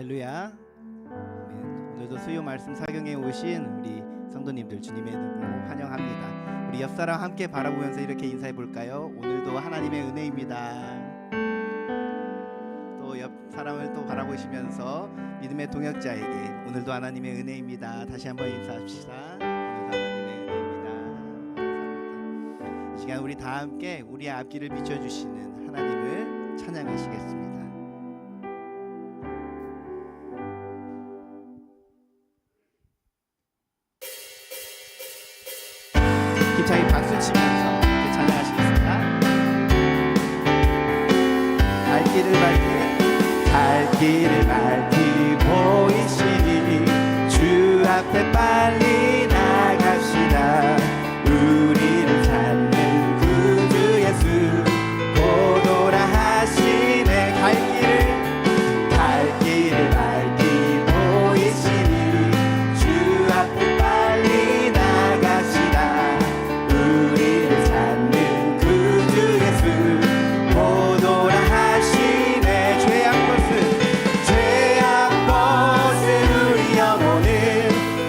할렐루야. 오늘도 수요 말씀 사경에 오신 우리 성도님들 주님의 이름으로 환영합니다. 우리 옆사람 함께 바라보면서 이렇게 인사해 볼까요? 오늘도 하나님의 은혜입니다. 또 옆 사람을 또 바라보시면서 믿음의 동역자에게 오늘도 하나님의 은혜입니다. 다시 한번 인사합시다. 오늘도 하나님의 은혜입니다. 감사합니다. 이 시간 우리 다 함께 우리의 앞길을 비춰주시는 하나님을 찬양하시겠습니다. 힘차게 박수 치면서 찬양하시겠습니다. 갈 길을 밝히 보이시니 주 앞에 빨리 나갑시다. 우리를 찾는 구주 예수 보도라 하시네. 갈 길을 밝히 보이시니 주 앞에 빨리 나갑시다. 우리를 찾는 구주 예수 보도라 하시네. 죄악 벗은 우리 영혼은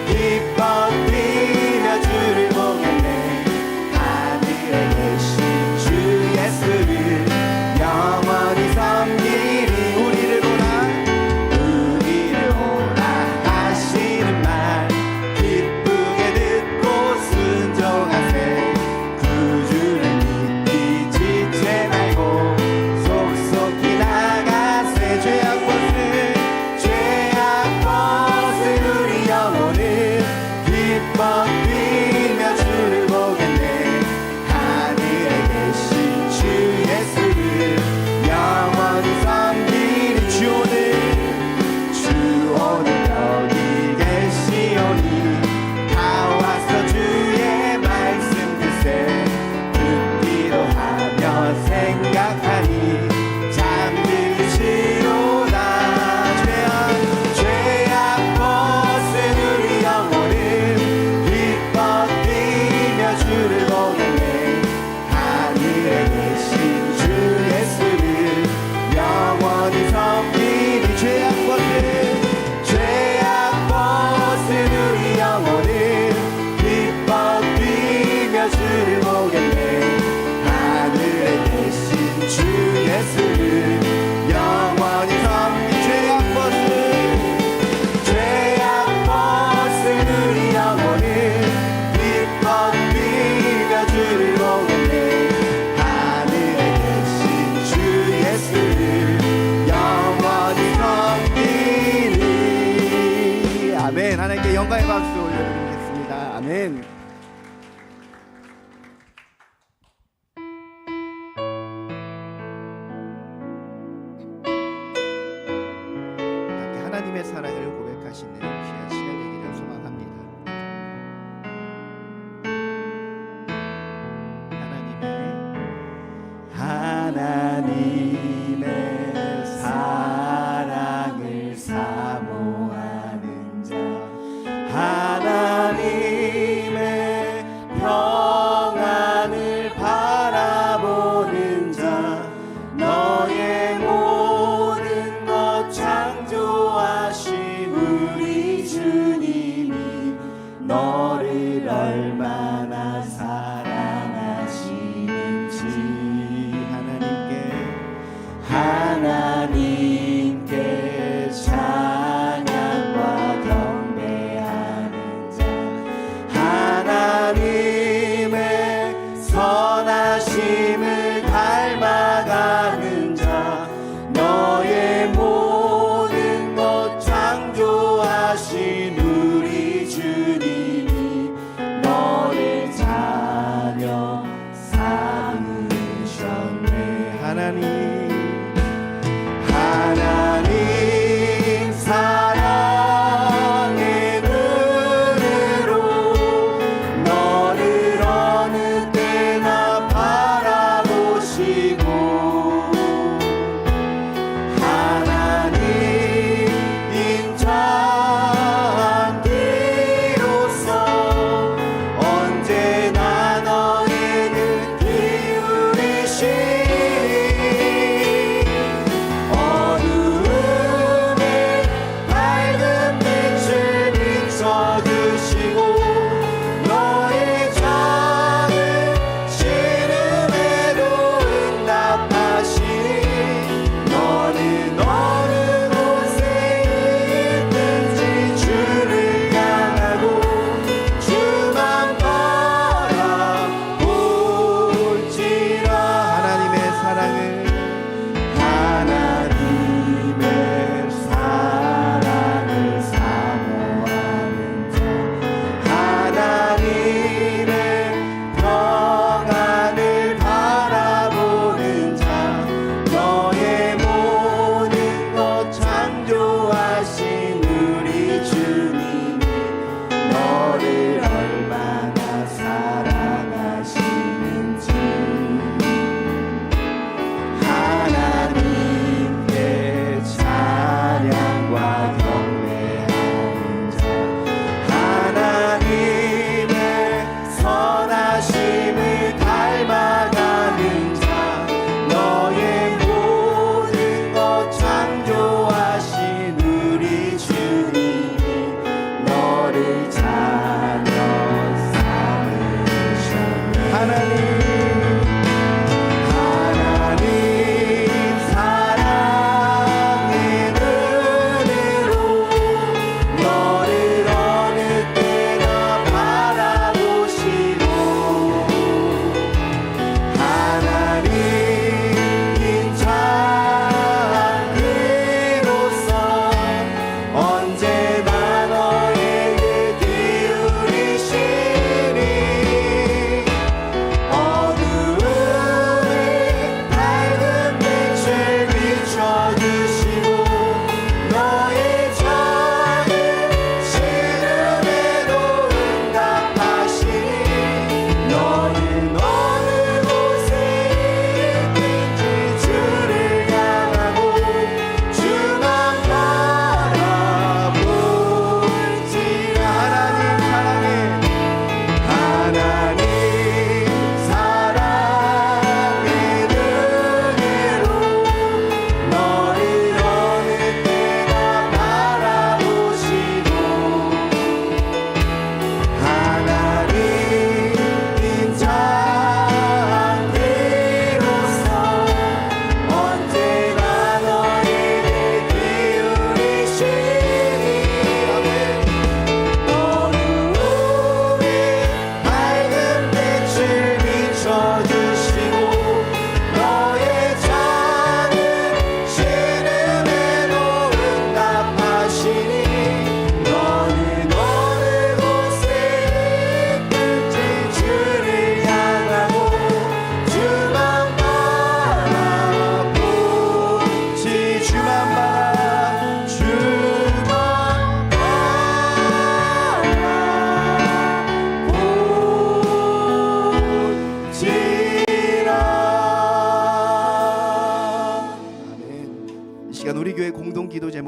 기뻐 뛰며 주를 보겠네. 하늘에 계신 주 예수를 영원히 섬기리. 우리를 오라 하시는 말 기쁘게 듣고 순종하세. 구주를 믿기 지체 말고 속속히 나가세. 죄악 벗은 우리 영혼은 기뻐 뛰며 주를 보겠네. 하늘에 계신 주 예수를 영원히 섬기리. 주 오늘 여기 계시오니 다 와서 주의 말씀 듣세. 듣기로 하며 생각하니 잠들으시로다. 죄악 벗은 우리 영혼은 기뻐 뛰며 주를 보겠네. 하늘에 계신 주 예수를 영원히 섬기리. 죄악 벗은 우리 영혼은 기뻐 뛰며 주를 보겠네. 하늘에 계신 주 예수를 영원히 섬기리. 죄악 벗은 우리 영혼은 기뻐 뛰며 주를 보겠네. 하늘에 계신 주 예수를 영원히 섬기리. 아멘. 하나님께 영광의 박수 올려드리겠습니다. 아멘. 함께 하나님의 사랑을 고백하시는 귀한 시간 되기를 소망합니다. 하나님의 사랑을 사모하는 자, 하나님의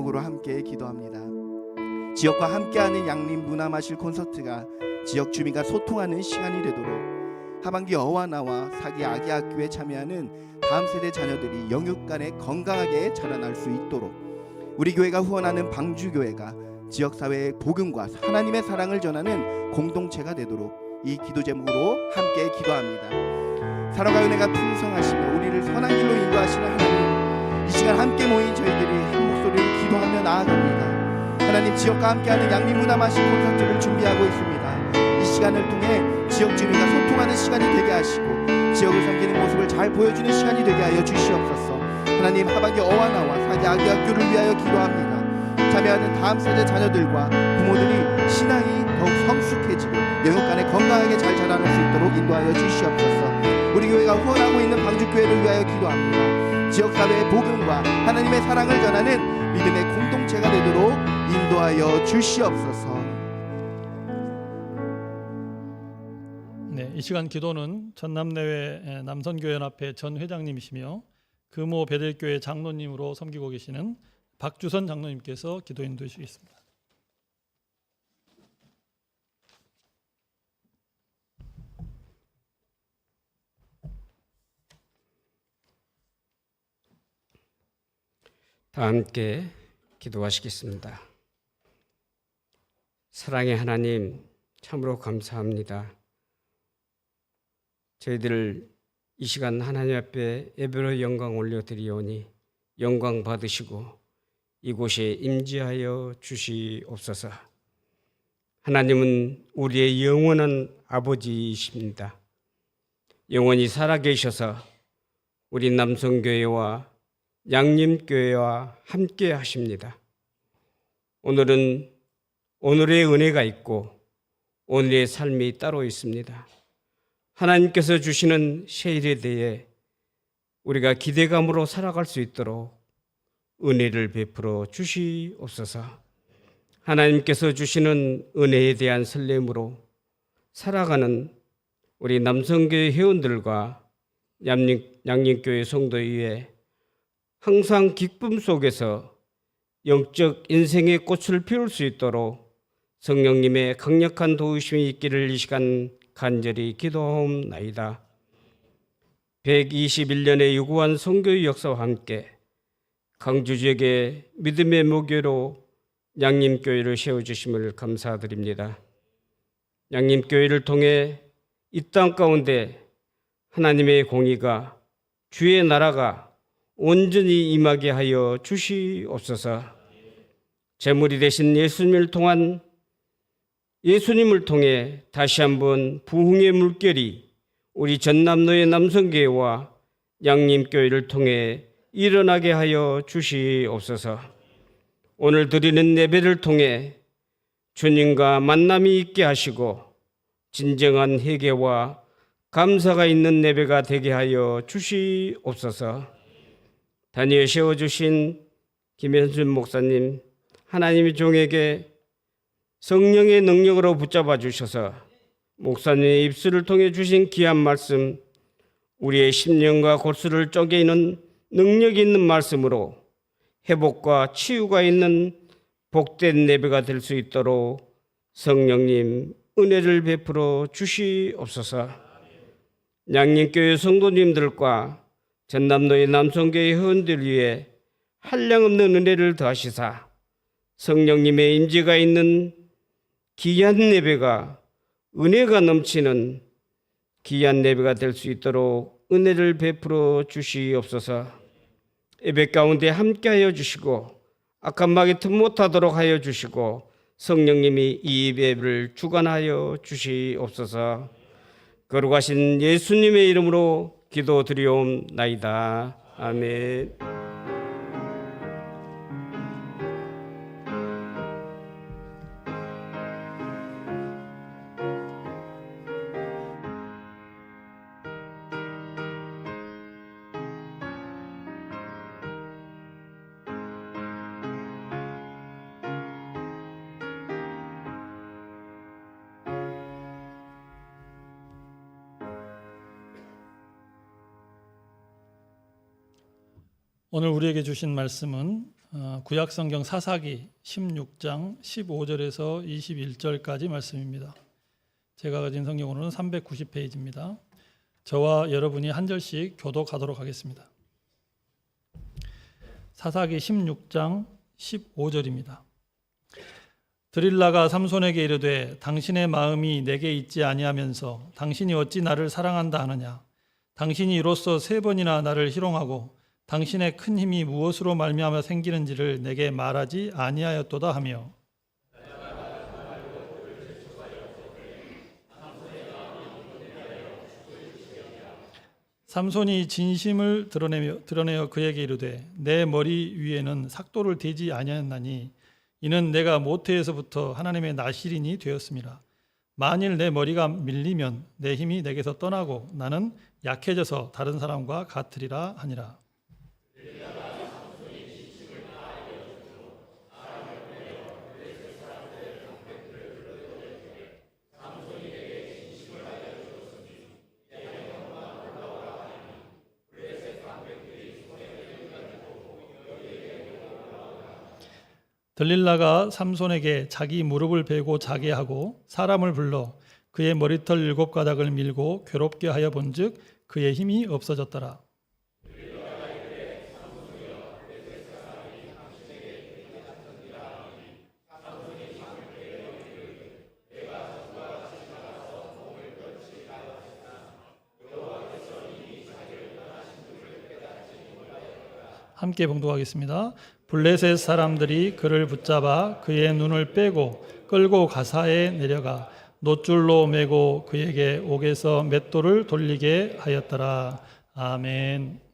제목으로 함께 기도합니다. 지역과 함께하는 양림 문화마실 콘서트가 지역 주민과 소통하는 시간이 되도록 하반기 어와나와 사기 아기 학교에 참여하는 다음 세대 자녀들이 영육간에 건강하게 자라날 수 있도록 우리 교회가 후원하는 방주교회가 지역사회의 복음과 하나님의 사랑을 전하는 공동체가 되도록 이 기도 제목으로 함께 기도합니다. 사랑과 은혜가 풍성하시며 우리를 선한 길로 인도하시는 하나님, 이 시간 함께 모인 저희들이 한 목소리로 기도하며 나아갑니다. 하나님, 지역과 함께하는 양림문화마실 콘서트를 준비하고 있습니다. 이 시간을 통해 지역 주민과 소통하는 시간이 되게 하시고 지역을 섬기는 모습을 잘 보여주는 시간이 되게 하여 주시옵소서. 하나님, 하반기 어와나와 사기 아기 학교를 위하여 기도합니다. 참여하는 다음 세대 자녀들과 부모들이 신앙이 더욱 성숙해지고 영육간에 건강하게 잘 자라날 수 있도록 인도하여 주시옵소서. 우리 교회가 후원하고 있는 방주교회를 위하여 기도합니다. 지역사회의 복음과 하나님의 사랑을 전하는 믿음의 공동체가 되도록 인도하여 주시옵소서. 네, 이 시간 기도는 전남내외 남선교연합회 전 회장님이시며 금호 베델교회 장로님으로 섬기고 계시는 박주선 장로님께서 기도 인도해 주시겠습니다. 다 함께 기도하시겠습니다. 사랑의 하나님, 참으로 감사합니다. 저희들 이 시간 하나님 앞에 예배로 영광 올려드리오니 영광 받으시고 이곳에 임재하여 주시옵소서. 하나님은 우리의 영원한 아버지이십니다. 영원히 살아계셔서 우리 남성교회와 양림교회와 함께 하십니다. 오늘은 오늘의 은혜가 있고 오늘의 삶이 따로 있습니다. 하나님께서 주시는 세일에 대해 우리가 기대감으로 살아갈 수 있도록 은혜를 베풀어 주시옵소서. 하나님께서 주시는 은혜에 대한 설렘으로 살아가는 우리 남성교회 회원들과 양림교회 성도 위에 항상 기쁨 속에서 영적 인생의 꽃을 피울 수 있도록 성령님의 강력한 도우심이 있기를 이 시간 간절히 기도하옵나이다. 121년의 유구한 선교의 역사와 함께 강주 지역의 믿음의 모교로 양림교회를 세워주심을 감사드립니다. 양림교회를 통해 이 땅 가운데 하나님의 공의가 주의 나라가 온전히 임하게 하여 주시옵소서. 제물이 되신 예수님을 통해 다시 한번 부흥의 물결이 우리 전남로의 남성교회와 양림교회를 통해 일어나게 하여 주시옵소서. 오늘 드리는 예배를 통해 주님과 만남이 있게 하시고 진정한 회개와 감사가 있는 예배가 되게 하여 주시옵소서. 다니엘 세워주신 김현준 목사님, 하나님의 종에게 성령의 능력으로 붙잡아 주셔서 목사님의 입술을 통해 주신 귀한 말씀, 우리의 심령과 골수를 쪼개는 능력 있는 말씀으로 회복과 치유가 있는 복된 예배가 될 수 있도록 성령님 은혜를 베풀어 주시옵소서. 양림교회 성도님들과 전남로의 남성교회 회원들 위해 한량없는 은혜를 더하시사 성령님의 임재가 있는 귀한 예배가 은혜가 넘치는 귀한 예배가 될 수 있도록 은혜를 베풀어 주시옵소서. 예배 가운데 함께하여 주시고 악한 마귀 틈 못하도록 하여 주시고 성령님이 이 예배를 주관하여 주시옵소서. 거룩하신 예수님의 이름으로 기도드리옵나이다. 아멘. 오늘 우리에게 주신 말씀은 구약성경 사사기 16장 15절에서 21절까지 말씀입니다. 제가 가진 성경으로는 390페이지입니다. 저와 여러분이 한 절씩 교독하도록 하겠습니다. 사사기 16장 15절입니다. 드릴라가 삼손에게 이르되 당신의 마음이 내게 있지 아니하면서 당신이 어찌 나를 사랑한다 하느냐. 당신이 이로써 3번이나 나를 희롱하고 당신의 큰 힘이 무엇으로 말미암아 생기는지를 내게 말하지 아니하였도다 하며 삼손이 진심을 드러내어 그에게 이르되 내 머리 위에는 삭도를 대지 아니하였나니 이는 내가 모태에서부터 하나님의 나실인이 되었습니다. 만일 내 머리가 밀리면 내 힘이 내게서 떠나고 나는 약해져서 다른 사람과 같으리라 하니라. 들릴라가 삼손에게 자기 무릎을 베고 자게 하고 사람을 불러 그의 머리털 7가닥을 밀고 괴롭게 하여 본즉 그의 힘이 없어졌더라. 함께 봉독하겠습니다. 블레셋 사람들이 그를 붙잡아 그의 눈을 빼고 끌고 가사에 내려가 놋줄로 매고 그에게 옥에서 맷돌을 돌리게 하였더라. 아멘.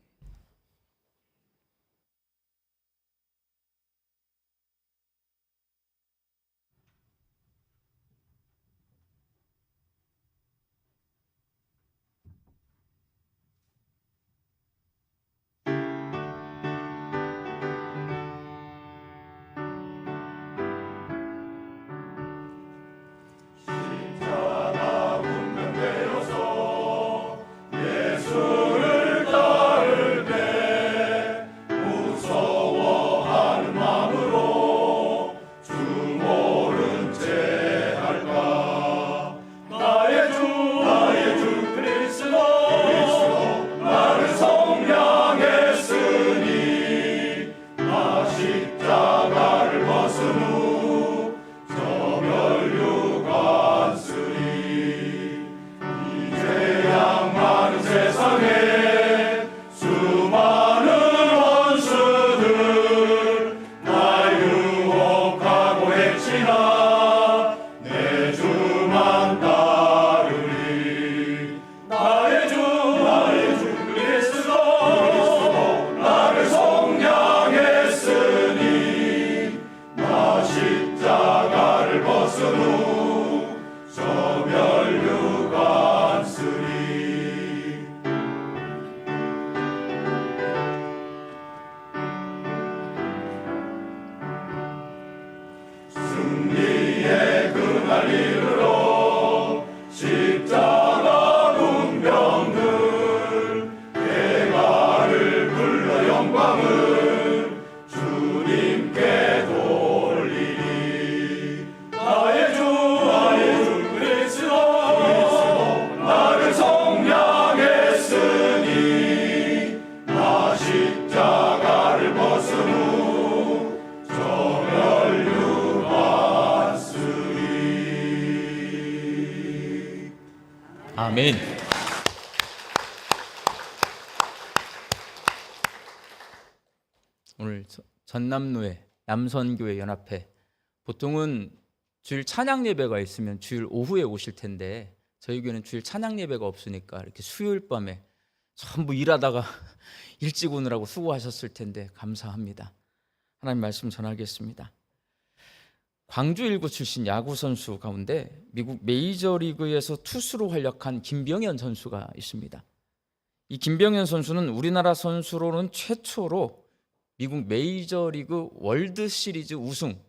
아멘. 오늘 전남로회 남선교회 연합회 보통은 주일 찬양 예배가 있으면 주일 오후에 오실 텐데 저희 교회는 주일 찬양 예배가 없으니까 이렇게 수요일 밤에 전부 일하다가 일찍 오느라고 수고하셨을 텐데 감사합니다. 하나님 말씀 전하겠습니다. 광주 일구 출신 야구 선수 가운데 미국 메이저리그에서 투수로 활약한 김병현 선수가 있습니다. 이 김병현 선수는 우리나라 선수로는 최초로 미국 메이저리그 월드시리즈 우승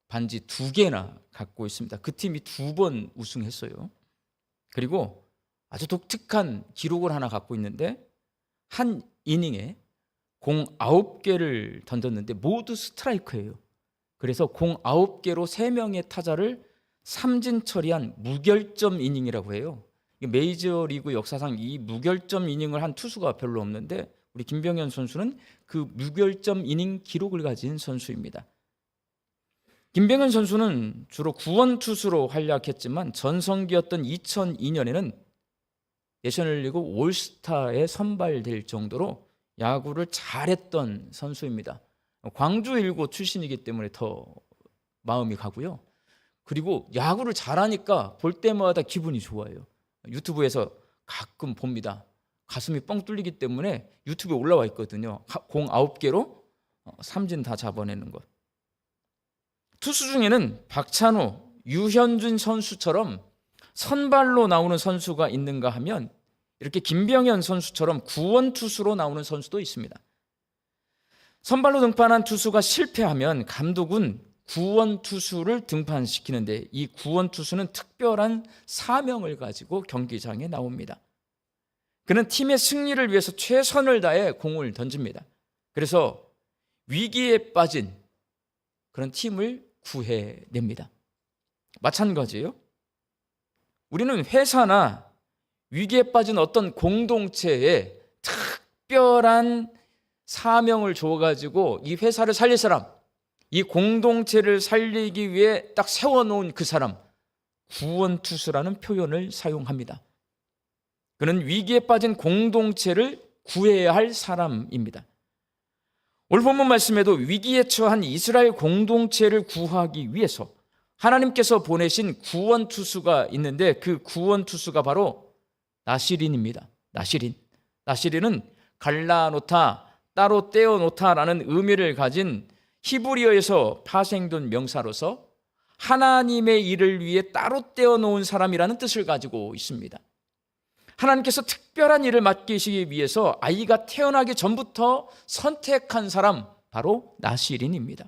반지 2개나 갖고 있습니다. 그 팀이 2번 우승했어요. 그리고 아주 독특한 기록을 하나 갖고 있는데 한 이닝에 공 9개를 던졌는데 모두 스트라이크예요. 그래서 공 9개로 3명의 타자를 삼진 처리한 무결점 이닝이라고 해요. 메이저리그 역사상 이 무결점 이닝을 한 투수가 별로 없는데 우리 김병현 선수는 그 무결점 이닝 기록을 가진 선수입니다. 김병현 선수는 주로 구원 투수로 활약했지만 전성기였던 2002년에는 내셔널리그 올스타에 선발될 정도로 야구를 잘했던 선수입니다. 광주 일고 출신이기 때문에 더 마음이 가고요. 그리고 야구를 잘하니까 볼 때마다 기분이 좋아요. 유튜브에서 가끔 봅니다. 가슴이 뻥 뚫리기 때문에 유튜브에 올라와 있거든요. 공 9개로 삼진 다 잡아내는 것. 투수 중에는 박찬호, 유현준 선수처럼 선발로 나오는 선수가 있는가 하면 이렇게 김병현 선수처럼 구원 투수로 나오는 선수도 있습니다. 선발로 등판한 투수가 실패하면 감독은 구원 투수를 등판시키는데 이 구원 투수는 특별한 사명을 가지고 경기장에 나옵니다. 그는 팀의 승리를 위해서 최선을 다해 공을 던집니다. 그래서 위기에 빠진 그런 팀을 구해냅니다. 마찬가지예요. 우리는 회사나 위기에 빠진 어떤 공동체에 특별한 사명을 줘가지고 이 회사를 살릴 사람, 이 공동체를 살리기 위해 딱 세워놓은 그 사람, 구원투수라는 표현을 사용합니다. 그는 위기에 빠진 공동체를 구해야 할 사람입니다. 오늘 본문 말씀에도 위기에 처한 이스라엘 공동체를 구하기 위해서 하나님께서 보내신 구원투수가 있는데 그 구원투수가 바로 나시린입니다. 나시린은 갈라놓다, 따로 떼어놓다라는 의미를 가진 히브리어에서 파생된 명사로서 하나님의 일을 위해 따로 떼어놓은 사람이라는 뜻을 가지고 있습니다. 하나님께서 특별한 일을 맡기시기 위해서 아이가 태어나기 전부터 선택한 사람, 바로 나시린입니다.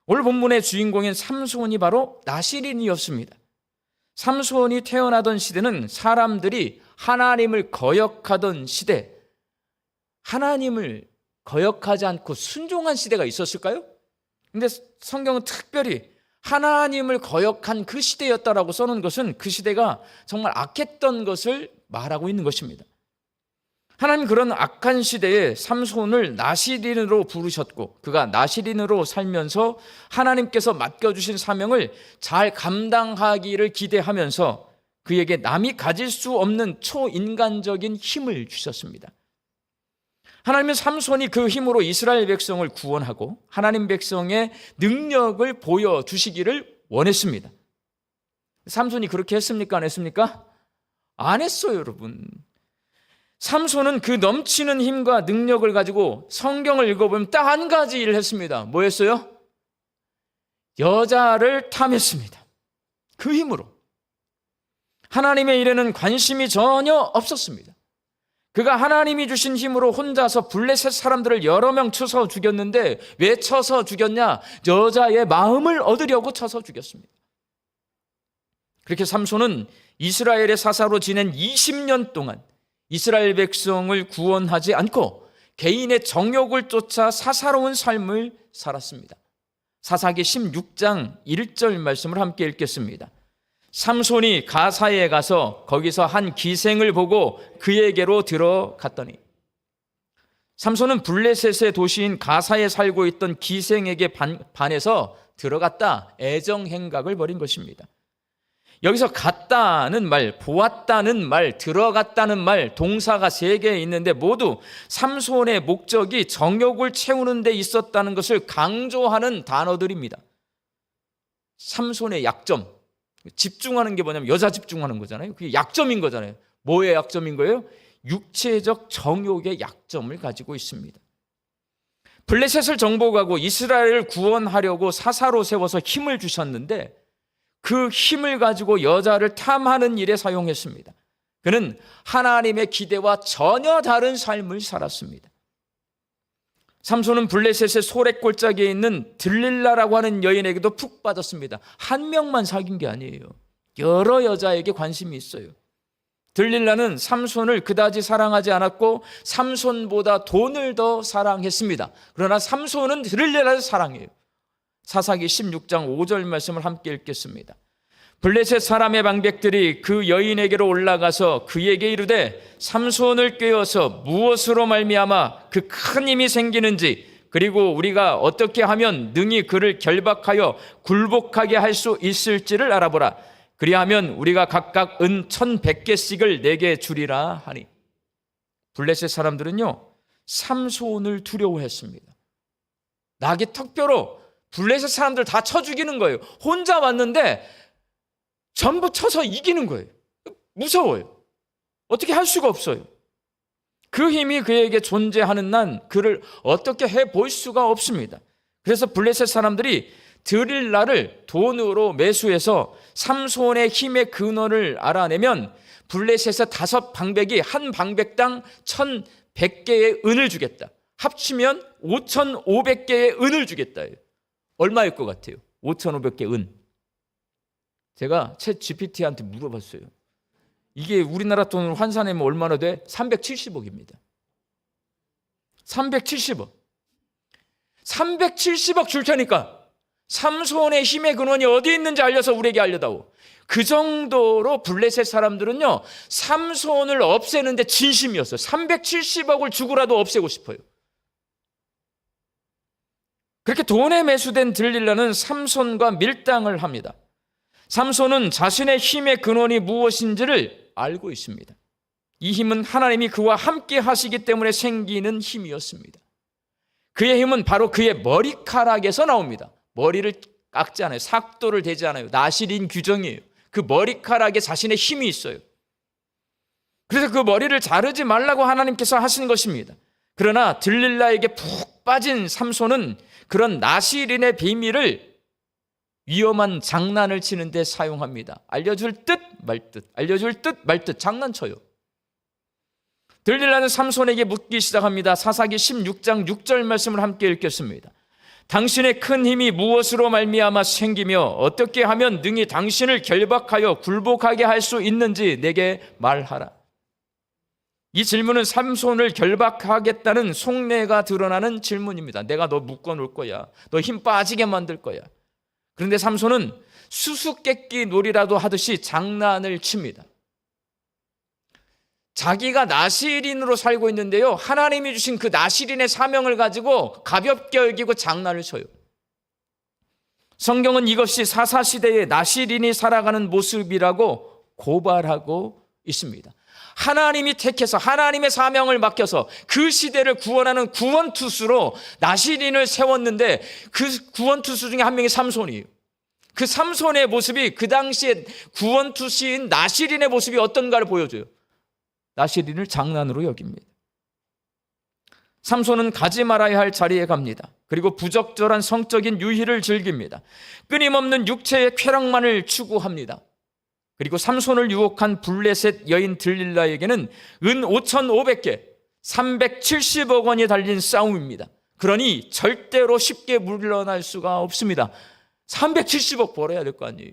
오늘 본문의 주인공인 삼손이 바로 나시린이었습니다. 삼손이 태어나던 시대는 사람들이 하나님을 거역하던 시대, 하나님을 거역하지 않고 순종한 시대가 있었을까요? 근데 성경은 특별히 하나님을 거역한 그 시대였다라고 써놓은 것은 그 시대가 정말 악했던 것을 말하고 있는 것입니다. 하나님 그런 악한 시대에 삼손을 나시린으로 부르셨고 그가 나시린으로 살면서 하나님께서 맡겨주신 사명을 잘 감당하기를 기대하면서 그에게 남이 가질 수 없는 초인간적인 힘을 주셨습니다. 하나님은 삼손이 그 힘으로 이스라엘 백성을 구원하고 하나님 백성의 능력을 보여주시기를 원했습니다. 삼손이 그렇게 했습니까? 안 했습니까? 안 했어요, 여러분. 삼손은 그 넘치는 힘과 능력을 가지고 성경을 읽어보면 딱 한 가지 일을 했습니다. 뭐였어요? 여자를 탐했습니다. 그 힘으로. 하나님의 일에는 관심이 전혀 없었습니다. 그가 하나님이 주신 힘으로 혼자서 블레셋 사람들을 여러 명 쳐서 죽였는데 왜 쳐서 죽였냐? 여자의 마음을 얻으려고 쳐서 죽였습니다. 그렇게 삼손은 이스라엘의 사사로 지낸 20년 동안 이스라엘 백성을 구원하지 않고 개인의 정욕을 쫓아 사사로운 삶을 살았습니다. 사사기 16장 1절 말씀을 함께 읽겠습니다. 삼손이 가사에 가서 거기서 한 기생을 보고 그에게로 들어갔더니, 삼손은 블레셋의 도시인 가사에 살고 있던 기생에게 반해서 들어갔다, 애정행각을 벌인 것입니다. 여기서 갔다는 말, 보았다는 말, 들어갔다는 말, 동사가 3개 있는데 모두 삼손의 목적이 정욕을 채우는 데 있었다는 것을 강조하는 단어들입니다. 삼손의 약점, 집중하는 게 뭐냐면 여자 집중하는 거잖아요. 그게 약점인 거잖아요. 뭐의 약점인 거예요? 육체적 정욕의 약점을 가지고 있습니다. 블레셋을 정복하고 이스라엘을 구원하려고 사사로 세워서 힘을 주셨는데 그 힘을 가지고 여자를 탐하는 일에 사용했습니다. 그는 하나님의 기대와 전혀 다른 삶을 살았습니다. 삼손은 블레셋의 소래골짜기에 있는 들릴라라고 하는 여인에게도 푹 빠졌습니다. 한 명만 사귄 게 아니에요. 여러 여자에게 관심이 있어요. 들릴라는 삼손을 그다지 사랑하지 않았고 삼손보다 돈을 더 사랑했습니다. 그러나 삼손은 들릴라를 사랑해요. 사사기 16장 5절 말씀을 함께 읽겠습니다. 블레셋 사람의 방백들이 그 여인에게로 올라가서 그에게 이르되 삼손을 꾀어서 무엇으로 말미암아 그 큰 힘이 생기는지 그리고 우리가 어떻게 하면 능히 그를 결박하여 굴복하게 할 수 있을지를 알아보라. 그리하면 우리가 각각 은 1,100개씩을 내게 주리라 하니. 블레셋 사람들은요 삼손을 두려워했습니다. 낙이 턱뼈로 블레셋 사람들 다 쳐 죽이는 거예요. 혼자 왔는데 전부 쳐서 이기는 거예요. 무서워요. 어떻게 할 수가 없어요. 그 힘이 그에게 존재하는 난 그를 어떻게 해볼 수가 없습니다. 그래서 블레셋 사람들이 드릴라를 돈으로 매수해서 삼손의 힘의 근원을 알아내면 블레셋의 5방백이 한 방백당 1,100개의 은을 주겠다. 합치면 5,500개의 은을 주겠다. 얼마일 것 같아요? 5,500개 은. 제가 챗 GPT한테 물어봤어요. 이게 우리나라 돈으로 환산하면 얼마나 돼? 370억입니다. 370억. 370억 줄 테니까 삼손의 힘의 근원이 어디 있는지 알려서 우리에게 알려다오. 그 정도로 블레셋 사람들은요 삼손을 없애는데 진심이었어요. 370억을 주고라도 없애고 싶어요. 그렇게 돈에 매수된 들릴라는 삼손과 밀당을 합니다. 삼손은 자신의 힘의 근원이 무엇인지를 알고 있습니다. 이 힘은 하나님이 그와 함께 하시기 때문에 생기는 힘이었습니다. 그의 힘은 바로 그의 머리카락에서 나옵니다. 머리를 깎지 않아요. 삭도를 대지 않아요. 나실인 규정이에요. 그 머리카락에 자신의 힘이 있어요. 그래서 그 머리를 자르지 말라고 하나님께서 하신 것입니다. 그러나 들릴라에게 푹 빠진 삼손은 그런 나실인의 비밀을 위험한 장난을 치는 데 사용합니다. 알려줄 듯 말 듯, 알려줄 듯 말 듯 장난쳐요. 들릴라는 삼손에게 묻기 시작합니다. 사사기 16장 6절 말씀을 함께 읽겠습니다. 당신의 큰 힘이 무엇으로 말미암아 생기며 어떻게 하면 능히 당신을 결박하여 굴복하게 할 수 있는지 내게 말하라. 이 질문은 삼손을 결박하겠다는 속내가 드러나는 질문입니다. 내가 너 묶어놓을 거야. 너 힘 빠지게 만들 거야. 그런데 삼손은 수수께끼 놀이라도 하듯이 장난을 칩니다. 자기가 나실인으로 살고 있는데요 하나님이 주신 그 나실인의 사명을 가지고 가볍게 여기고 장난을 쳐요. 성경은 이것이 사사시대의 나실인이 살아가는 모습이라고 고발하고 있습니다. 하나님이 택해서 하나님의 사명을 맡겨서 그 시대를 구원하는 구원투수로 나실인을 세웠는데 그 구원투수 중에 한 명이 삼손이에요. 그 삼손의 모습이 그 당시에 구원투수인 나실인의 모습이 어떤가를 보여줘요. 나실인을 장난으로 여깁니다. 삼손은 가지 말아야 할 자리에 갑니다. 그리고 부적절한 성적인 유희를 즐깁니다. 끊임없는 육체의 쾌락만을 추구합니다. 그리고 삼손을 유혹한 블레셋 여인 들릴라에게는 은 5,500개, 370억 원이 달린 싸움입니다. 그러니 절대로 쉽게 물러날 수가 없습니다. 370억 벌어야 될 거 아니에요.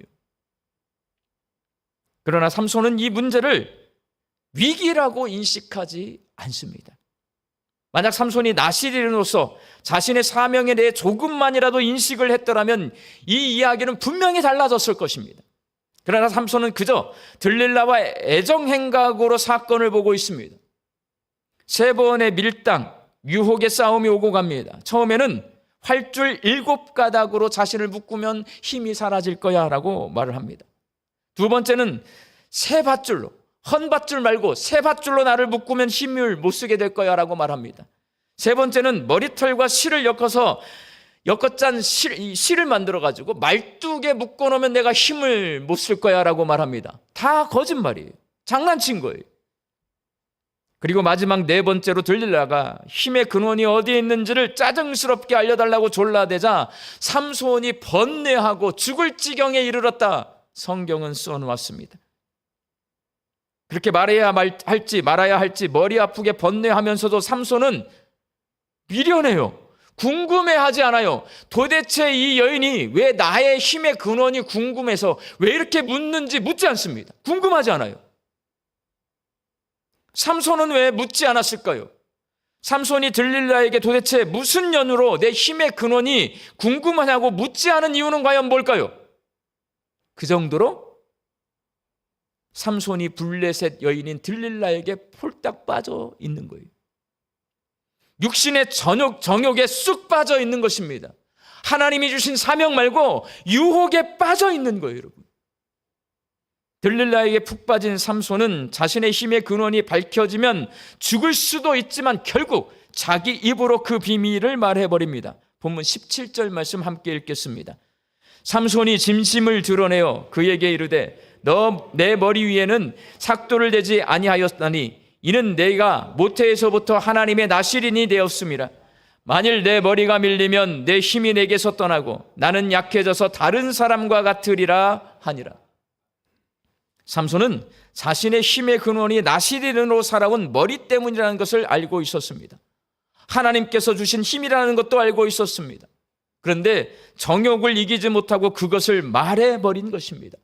그러나 삼손은 이 문제를 위기라고 인식하지 않습니다. 만약 삼손이 나실인으로서 자신의 사명에 대해 조금만이라도 인식을 했더라면 이 이야기는 분명히 달라졌을 것입니다. 그러나 삼손은 그저 들릴라와 애정행각으로 사건을 보고 있습니다. 3번의 밀당, 유혹의 싸움이 오고 갑니다. 처음에는 활줄 7가닥으로 자신을 묶으면 힘이 사라질 거야 라고 말을 합니다. 2번째는 새 밧줄로, 헌 밧줄 말고 새 밧줄로 나를 묶으면 힘을 못 쓰게 될 거야 라고 말합니다. 3번째는 머리털과 실을 엮어짠 실을 만들어가지고 말뚝에 묶어놓으면 내가 힘을 못 쓸 거야 라고 말합니다. 다 거짓말이에요. 장난친 거예요. 그리고 마지막 4번째로 들릴라가 힘의 근원이 어디에 있는지를 짜증스럽게 알려달라고 졸라대자 삼손이 번뇌하고 죽을 지경에 이르렀다. 성경은 써놓았습니다. 그렇게 말해야 할지 말아야 할지 머리 아프게 번뇌하면서도 삼손은 미련해요. 궁금해하지 않아요. 도대체 이 여인이 왜 나의 힘의 근원이 궁금해서 왜 이렇게 묻는지 묻지 않습니다. 궁금하지 않아요. 삼손은 왜 묻지 않았을까요? 삼손이 들릴라에게 도대체 무슨 연유로 내 힘의 근원이 궁금하냐고 묻지 않은 이유는 과연 뭘까요? 그 정도로 삼손이 블레셋 여인인 들릴라에게 폴딱 빠져 있는 거예요. 육신의 정욕에 쑥 빠져 있는 것입니다. 하나님이 주신 사명 말고 유혹에 빠져 있는 거예요, 여러분. 들릴라에게 푹 빠진 삼손은 자신의 힘의 근원이 밝혀지면 죽을 수도 있지만 결국 자기 입으로 그 비밀을 말해버립니다. 본문 17절 말씀 함께 읽겠습니다. 삼손이 진심을 드러내어 그에게 이르되 너 내 머리 위에는 삭도를 대지 아니하였다니 이는 내가 모태에서부터 하나님의 나시린이 되었음이라. 만일 내 머리가 밀리면 내 힘이 내게서 떠나고 나는 약해져서 다른 사람과 같으리라 하니라. 삼손은 자신의 힘의 근원이 나시린으로 살아온 머리 때문이라는 것을 알고 있었습니다. 하나님께서 주신 힘이라는 것도 알고 있었습니다. 그런데 정욕을 이기지 못하고 그것을 말해버린 것입니다.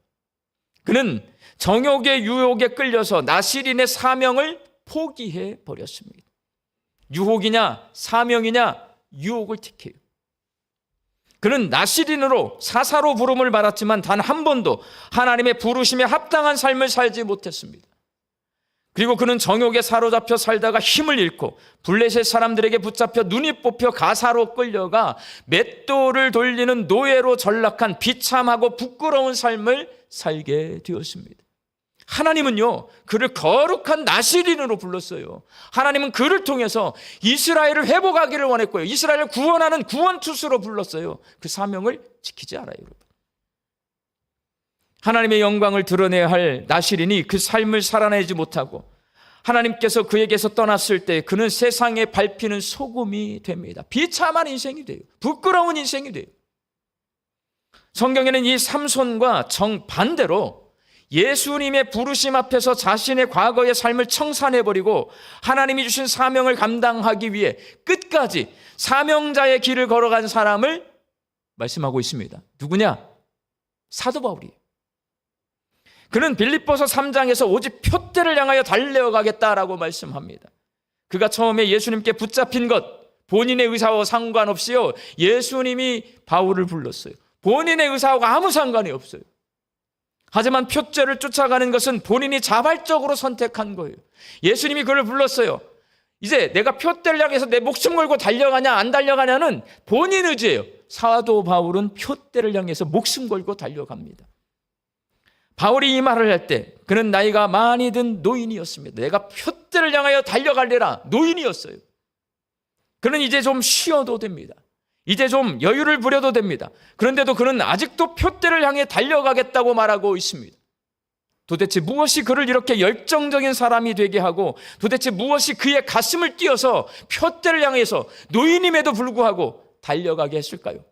그는 정욕의 유혹에 끌려서 나시린의 사명을 포기해 버렸습니다. 유혹이냐 사명이냐 유혹을 택해요. 그는 나시린으로 사사로 부름을 받았지만 단 한 번도 하나님의 부르심에 합당한 삶을 살지 못했습니다. 그리고 그는 정욕에 사로잡혀 살다가 힘을 잃고 블레셋 사람들에게 붙잡혀 눈이 뽑혀 가사로 끌려가 맷돌을 돌리는 노예로 전락한 비참하고 부끄러운 삶을 살게 되었습니다. 하나님은요, 그를 거룩한 나시린으로 불렀어요. 하나님은 그를 통해서 이스라엘을 회복하기를 원했고요, 이스라엘을 구원하는 구원투수로 불렀어요. 그 사명을 지키지 않아요, 여러분. 하나님의 영광을 드러내야 할 나시린이 그 삶을 살아내지 못하고 하나님께서 그에게서 떠났을 때 그는 세상에 밟히는 소금이 됩니다. 비참한 인생이 돼요. 부끄러운 인생이 돼요. 성경에는 이 삼손과 정반대로 예수님의 부르심 앞에서 자신의 과거의 삶을 청산해버리고 하나님이 주신 사명을 감당하기 위해 끝까지 사명자의 길을 걸어간 사람을 말씀하고 있습니다. 누구냐? 사도 바울이에요. 그는 빌립보서 3장에서 오직 표대를 향하여 달려가겠다라고 말씀합니다. 그가 처음에 예수님께 붙잡힌 것, 본인의 의사와 상관없이요, 예수님이 바울을 불렀어요. 본인의 의사하고 아무 상관이 없어요. 하지만 표대를 쫓아가는 것은 본인이 자발적으로 선택한 거예요. 예수님이 그를 불렀어요. 이제 내가 표대를 향해서 내 목숨 걸고 달려가냐 안 달려가냐는 본인 의지예요. 사도 바울은 표대를 향해서 목숨 걸고 달려갑니다. 바울이 이 말을 할 때 그는 나이가 많이 든 노인이었습니다. 내가 표대를 향하여 달려갈래라, 노인이었어요. 그는 이제 좀 쉬어도 됩니다. 이제 좀 여유를 부려도 됩니다. 그런데도 그는 아직도 표대를 향해 달려가겠다고 말하고 있습니다. 도대체 무엇이 그를 이렇게 열정적인 사람이 되게 하고 도대체 무엇이 그의 가슴을 띄어서 표대를 향해서 노인임에도 불구하고 달려가게 했을까요?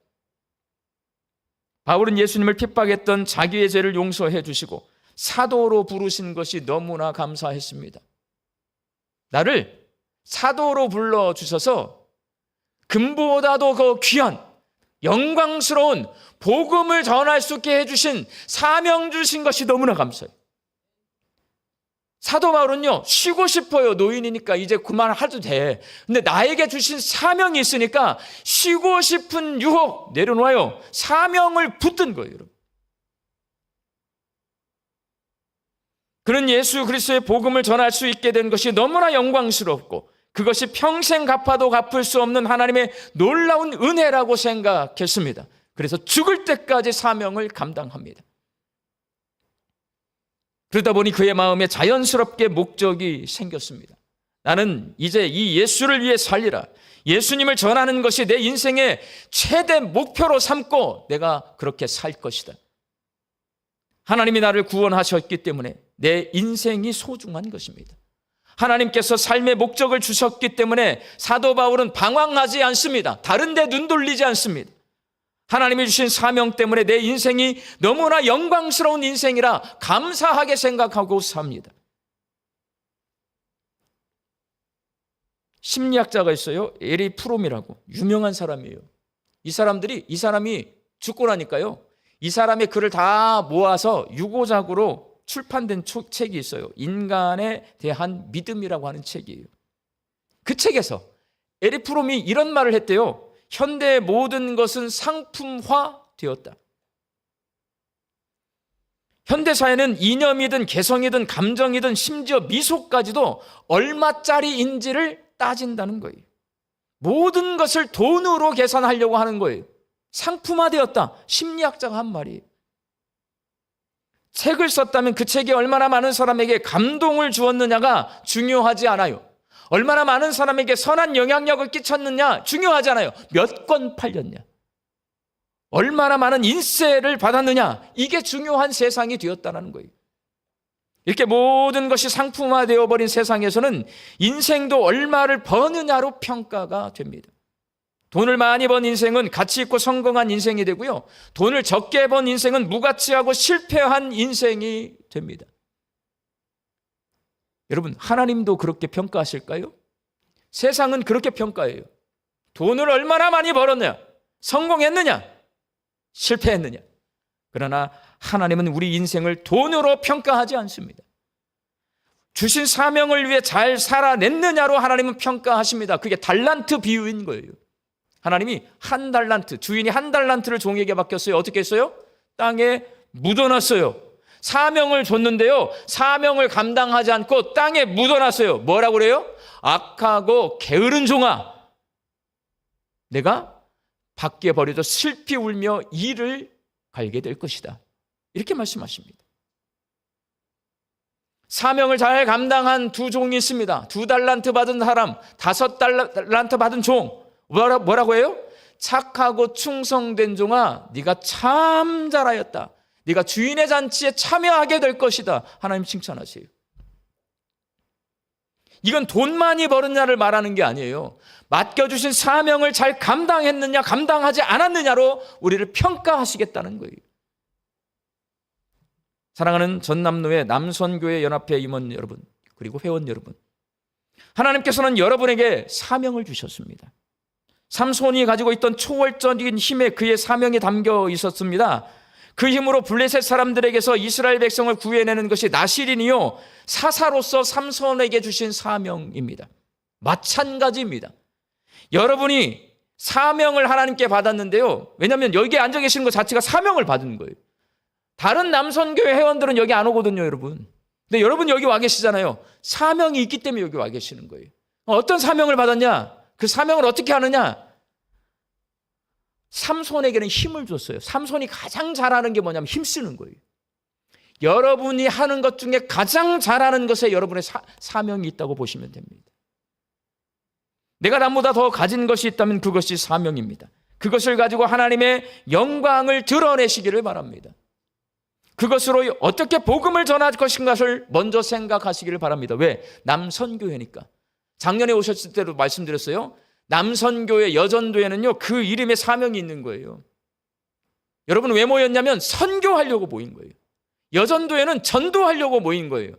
바울은 예수님을 핍박했던 자기의 죄를 용서해 주시고 사도로 부르신 것이 너무나 감사했습니다. 나를 사도로 불러주셔서 금보다도 더 귀한 영광스러운 복음을 전할 수 있게 해주신 사명 주신 것이 너무나 감사해요. 사도 바울은요, 쉬고 싶어요. 노인이니까 이제 그만해도 돼. 근데 나에게 주신 사명이 있으니까 쉬고 싶은 유혹 내려놓아요. 사명을 붙든 거예요, 여러분. 그는 예수 그리스도의 복음을 전할 수 있게 된 것이 너무나 영광스럽고 그것이 평생 갚아도 갚을 수 없는 하나님의 놀라운 은혜라고 생각했습니다. 그래서 죽을 때까지 사명을 감당합니다. 그러다 보니 그의 마음에 자연스럽게 목적이 생겼습니다. 나는 이제 이 예수를 위해 살리라. 예수님을 전하는 것이 내 인생의 최대 목표로 삼고 내가 그렇게 살 것이다. 하나님이 나를 구원하셨기 때문에 내 인생이 소중한 것입니다. 하나님께서 삶의 목적을 주셨기 때문에 사도 바울은 방황하지 않습니다. 다른 데 눈 돌리지 않습니다. 하나님이 주신 사명 때문에 내 인생이 너무나 영광스러운 인생이라 감사하게 생각하고 삽니다. 심리학자가 있어요. 에리 프롬이라고 유명한 사람이에요. 이 사람이 죽고 나니까요, 이 사람의 글을 다 모아서 유고작으로 출판된 책이 있어요. 인간에 대한 믿음이라고 하는 책이에요. 그 책에서 에릭 프롬이 이런 말을 했대요. 현대의 모든 것은 상품화되었다. 현대사회는 이념이든 개성이든 감정이든 심지어 미소까지도 얼마짜리인지를 따진다는 거예요. 모든 것을 돈으로 계산하려고 하는 거예요. 상품화되었다. 심리학자가 한 말이에요. 책을 썼다면 그 책이 얼마나 많은 사람에게 감동을 주었느냐가 중요하지 않아요. 얼마나 많은 사람에게 선한 영향력을 끼쳤느냐 중요하지 않아요. 몇 권 팔렸냐, 얼마나 많은 인세를 받았느냐, 이게 중요한 세상이 되었다는 거예요. 이렇게 모든 것이 상품화되어 버린 세상에서는 인생도 얼마를 버느냐로 평가가 됩니다. 돈을 많이 번 인생은 가치 있고 성공한 인생이 되고요, 돈을 적게 번 인생은 무가치하고 실패한 인생이 됩니다. 여러분, 하나님도 그렇게 평가하실까요? 세상은 그렇게 평가해요. 돈을 얼마나 많이 벌었냐, 성공했느냐, 실패했느냐. 그러나 하나님은 우리 인생을 돈으로 평가하지 않습니다. 주신 사명을 위해 잘 살아냈느냐로 하나님은 평가하십니다. 그게 달란트 비유인 거예요. 하나님이 한 달란트, 주인이 한 달란트를 종에게 맡겼어요. 어떻게 했어요? 땅에 묻어놨어요. 사명을 줬는데요, 사명을 감당하지 않고 땅에 묻어놨어요. 뭐라고 그래요? 악하고 게으른 종아, 내가 밖에 버려져 슬피 울며 이를 갈게 될 것이다. 이렇게 말씀하십니다. 사명을 잘 감당한 두 종이 있습니다. 2달란트 받은 사람, 5달란트 받은 종. 뭐라고 해요? 착하고 충성된 종아, 네가 참 잘하였다. 네가 주인의 잔치에 참여하게 될 것이다. 하나님 칭찬하세요. 이건 돈 많이 벌었냐를 말하는 게 아니에요. 맡겨주신 사명을 잘 감당했느냐 감당하지 않았느냐로 우리를 평가하시겠다는 거예요. 사랑하는 전남로의 남선교회 연합회 임원 여러분, 그리고 회원 여러분, 하나님께서는 여러분에게 사명을 주셨습니다. 삼손이 가지고 있던 초월적인 힘에 그의 사명이 담겨 있었습니다. 그 힘으로 블레셋 사람들에게서 이스라엘 백성을 구해내는 것이 나실인이요, 사사로서 삼손에게 주신 사명입니다. 마찬가지입니다. 여러분이 사명을 하나님께 받았는데요, 왜냐하면 여기에 앉아 계시는 것 자체가 사명을 받은 거예요. 다른 남선교회 회원들은 여기 안 오거든요, 여러분. 근데 여러분 여기 와 계시잖아요. 사명이 있기 때문에 여기 와 계시는 거예요. 어떤 사명을 받았냐? 그 사명을 어떻게 하느냐? 삼손에게는 힘을 줬어요. 삼손이 가장 잘하는 게 뭐냐면 힘쓰는 거예요. 여러분이 하는 것 중에 가장 잘하는 것에 여러분의 사명이 있다고 보시면 됩니다. 내가 남보다 더 가진 것이 있다면 그것이 사명입니다. 그것을 가지고 하나님의 영광을 드러내시기를 바랍니다. 그것으로 어떻게 복음을 전할 것인가를 먼저 생각하시기를 바랍니다. 왜? 남선교회니까. 작년에 오셨을 때도 말씀드렸어요. 남선교회, 여전도회는요, 그 이름에 사명이 있는 거예요. 여러분 왜 모였냐면 선교하려고 모인 거예요. 여전도회는 전도하려고 모인 거예요.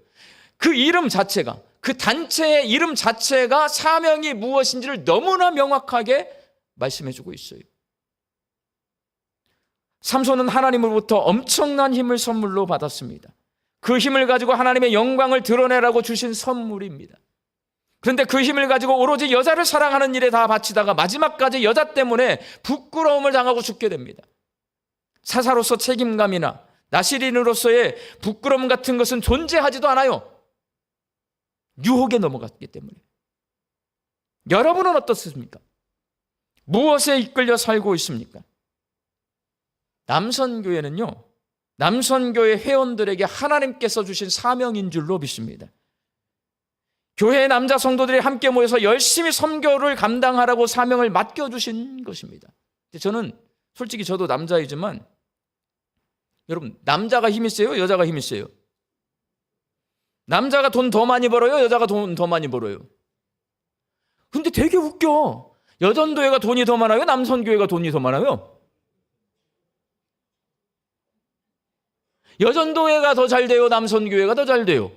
그 이름 자체가, 그 단체의 이름 자체가 사명이 무엇인지를 너무나 명확하게 말씀해주고 있어요. 삼손은 하나님으로부터 엄청난 힘을 선물로 받았습니다. 그 힘을 가지고 하나님의 영광을 드러내라고 주신 선물입니다. 그런데 그 힘을 가지고 오로지 여자를 사랑하는 일에 다 바치다가 마지막까지 여자 때문에 부끄러움을 당하고 죽게 됩니다. 사사로서 책임감이나 나실인으로서의 부끄러움 같은 것은 존재하지도 않아요. 유혹에 넘어갔기 때문에. 여러분은 어떻습니까? 무엇에 이끌려 살고 있습니까? 남선교회는요, 남선교회 회원들에게 하나님께서 주신 사명인 줄로 믿습니다. 교회의 남자 성도들이 함께 모여서 열심히 선교를 감당하라고 사명을 맡겨주신 것입니다. 저는 솔직히 저도 남자이지만 여러분, 남자가 힘이 세요? 여자가 힘이 세요? 남자가 돈 더 많이 벌어요? 여자가 돈 더 많이 벌어요? 근데 되게 웃겨. 여전도회가 돈이 더 많아요? 남선교회가 돈이 더 많아요? 여전도회가 더 잘 돼요? 남선교회가 더 잘 돼요?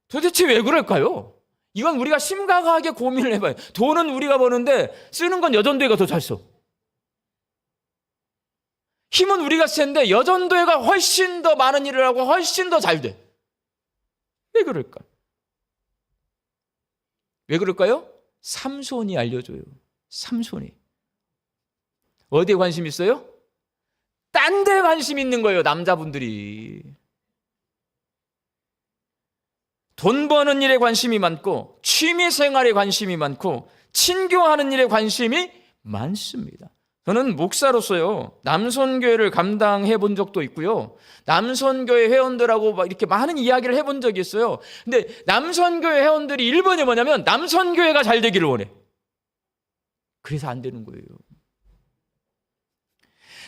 도대체 왜 그럴까요? 이건 우리가 심각하게 고민을 해봐요. 돈은 우리가 버는데 쓰는 건 여전도회가 더 잘 써. 힘은 우리가 센데 여전도회가 훨씬 더 많은 일을 하고 훨씬 더 잘 돼. 왜 그럴까? 왜 그럴까요? 삼손이 알려줘요. 삼손이. 어디에 관심 있어요? 딴 데 관심 있는 거예요, 남자분들이. 돈 버는 일에 관심이 많고, 취미 생활에 관심이 많고, 친교하는 일에 관심이 많습니다. 저는 목사로서요, 남선교회를 감당해 본 적도 있고요, 남선교회 회원들하고 막 이렇게 많은 이야기를 해본 적이 있어요. 근데 남선교회 회원들이 1번이 뭐냐면 남선교회가 잘 되기를 원해. 그래서 안 되는 거예요.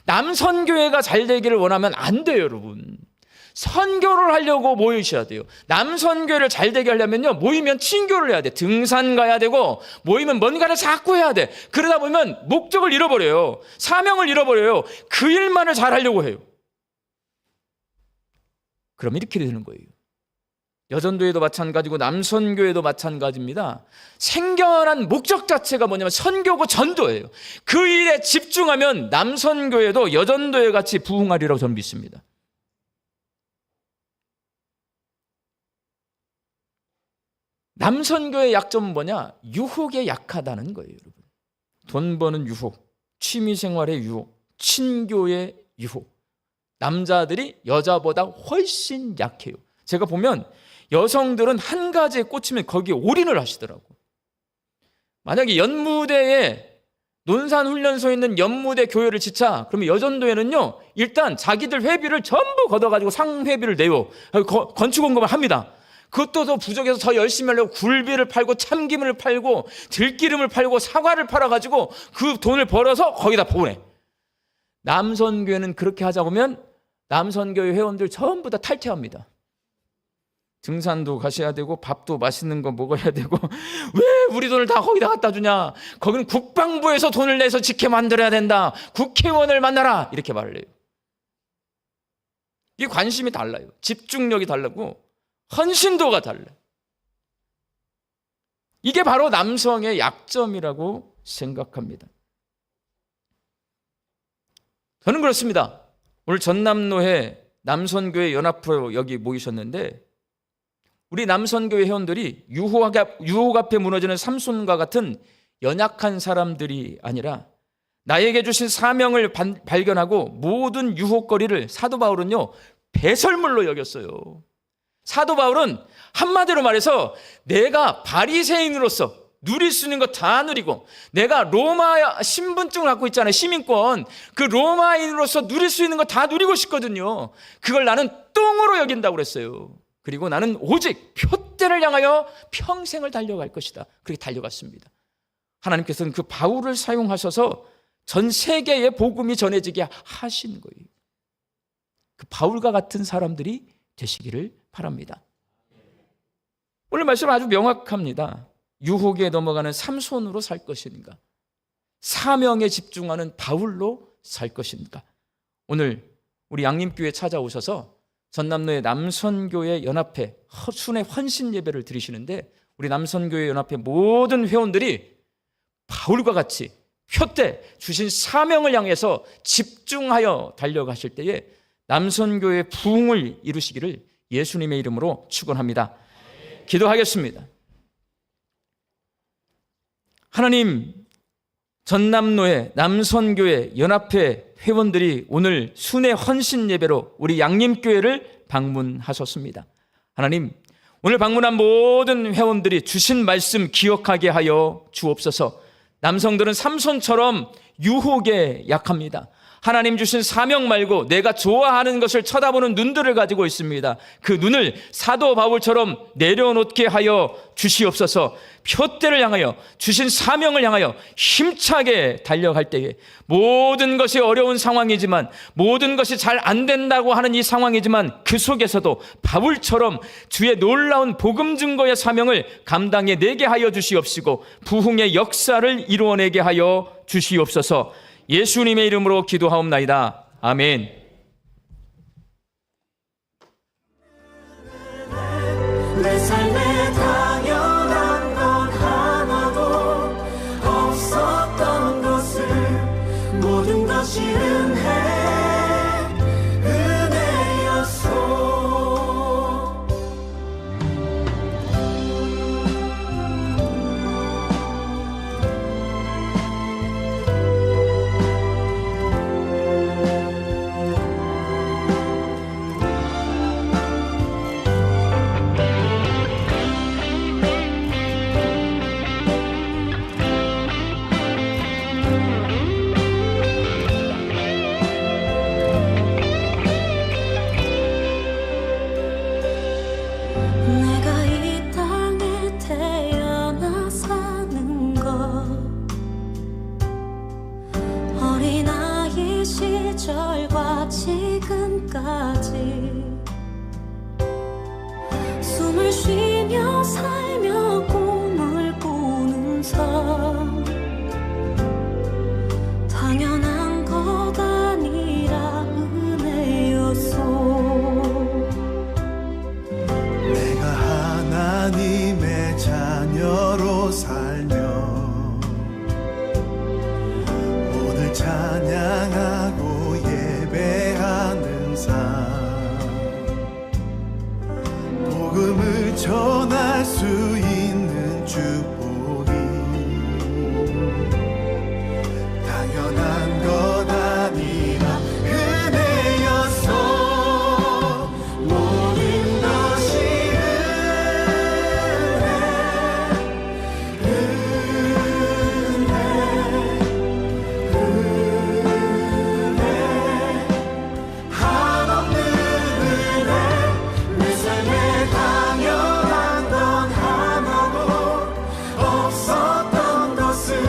남선교회가 잘 되기를 원하면 안 돼요, 여러분. 선교를 하려고 모이셔야 돼요. 남선교회를 잘 되게 하려면요, 모이면 친교를 해야 돼. 등산 가야 되고, 모이면 뭔가를 자꾸 해야 돼. 그러다 보면 목적을 잃어버려요. 사명을 잃어버려요. 그 일만을 잘 하려고 해요. 그럼 이렇게 되는 거예요. 여전도회도 마찬가지고 남선교회도 마찬가지입니다. 생겨난 목적 자체가 뭐냐면 선교고 전도예요. 그 일에 집중하면 남선교회도 여전도회 같이 부흥하리라고 저는 믿습니다. 남선교의 약점은 뭐냐? 유혹에 약하다는 거예요, 여러분. 돈 버는 유혹, 취미생활의 유혹, 친교의 유혹. 남자들이 여자보다 훨씬 약해요. 제가 보면 여성들은 한 가지에 꽂히면 거기에 올인을 하시더라고. 만약에 연무대에 논산훈련소에 있는 연무대 교회를 지차, 그러면 여전도회는요, 일단 자기들 회비를 전부 걷어가지고 상회비를 내요. 건축원금을 합니다. 그것도 더 부족해서 더 열심히 하려고 굴비를 팔고 참기름을 팔고 들기름을 팔고 사과를 팔아가지고 그 돈을 벌어서 거기다 보내. 남선교회는 그렇게 하자 보면 남선교회 회원들 전부 다 탈퇴합니다. 등산도 가셔야 되고 밥도 맛있는 거 먹어야 되고 왜 우리 돈을 다 거기다 갖다 주냐? 거기는 국방부에서 돈을 내서 직회 만들어야 된다. 국회의원을 만나라. 이렇게 말을 해요. 이 관심이 달라요. 집중력이 다르고 헌신도가 달라요. 이게 바로 남성의 약점이라고 생각합니다. 저는 그렇습니다. 오늘 전남노회 남선교회 연합회로 여기 모이셨는데 우리 남선교회 회원들이 유혹 앞에 무너지는 삼손과 같은 연약한 사람들이 아니라 나에게 주신 사명을 발견하고 모든 유혹거리를 사도 바울은요, 배설물로 여겼어요. 사도 바울은 한마디로 말해서 내가 바리새인으로서 누릴 수 있는 거 다 누리고, 내가 로마 신분증을 갖고 있잖아요, 시민권. 그 로마인으로서 누릴 수 있는 거 다 누리고 싶거든요. 그걸 나는 똥으로 여긴다고 그랬어요. 그리고 나는 오직 표대를 향하여 평생을 달려갈 것이다. 그렇게 달려갔습니다. 하나님께서는 그 바울을 사용하셔서 전 세계에 복음이 전해지게 하신 거예요. 그 바울과 같은 사람들이 되시기를 바랍니다. 오늘 말씀은 아주 명확합니다. 유혹에 넘어가는 삼손으로 살 것인가, 사명에 집중하는 바울로 살 것인가. 오늘 우리 양림교회 찾아오셔서 전남로의 남선교회 연합회 순회 헌신 예배를 드리시는데, 우리 남선교회 연합회 모든 회원들이 바울과 같이 표대 주신 사명을 향해서 집중하여 달려가실 때에 남선교회 부흥을 이루시기를 예수님의 이름으로 축원합니다. 기도하겠습니다. 하나님, 전남로의 남선교회 연합회 회원들이 오늘 순회 헌신 예배로 우리 양림교회를 방문하셨습니다. 하나님, 오늘 방문한 모든 회원들이 주신 말씀 기억하게 하여 주옵소서. 남성들은 삼손처럼 유혹에 약합니다. 하나님 주신 사명 말고 내가 좋아하는 것을 쳐다보는 눈들을 가지고 있습니다. 그 눈을 사도 바울처럼 내려놓게 하여 주시옵소서. 표대를 향하여 주신 사명을 향하여 힘차게 달려갈 때에 모든 것이 어려운 상황이지만, 모든 것이 잘 안 된다고 하는 이 상황이지만, 그 속에서도 바울처럼 주의 놀라운 복음 증거의 사명을 감당해 내게 하여 주시옵시고 부흥의 역사를 이루어내게 하여 주시옵소서. 예수님의 이름으로 기도하옵나이다. 아멘. 내 삶에 당연한 건 하나도 없었던 것을 모든 것이 은혜 수 있는 축복이 당연한 것 아니라 은혜였어. 모든 것이 한없는 은혜. 내 삶에 당연한 건 하나도 없었던 것을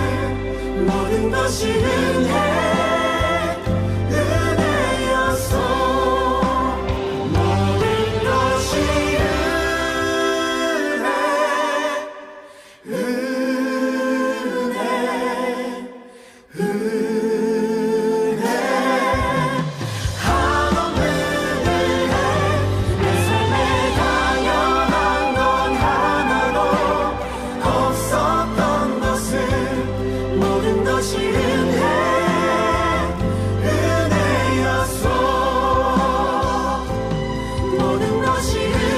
모든 것이 은혜였어. 모든 것이 은혜. 한없는 은혜. 내 삶에 당연한 건 하나도 없었던 것을 모든 것이 은혜였어. 모든 것이 은혜였어.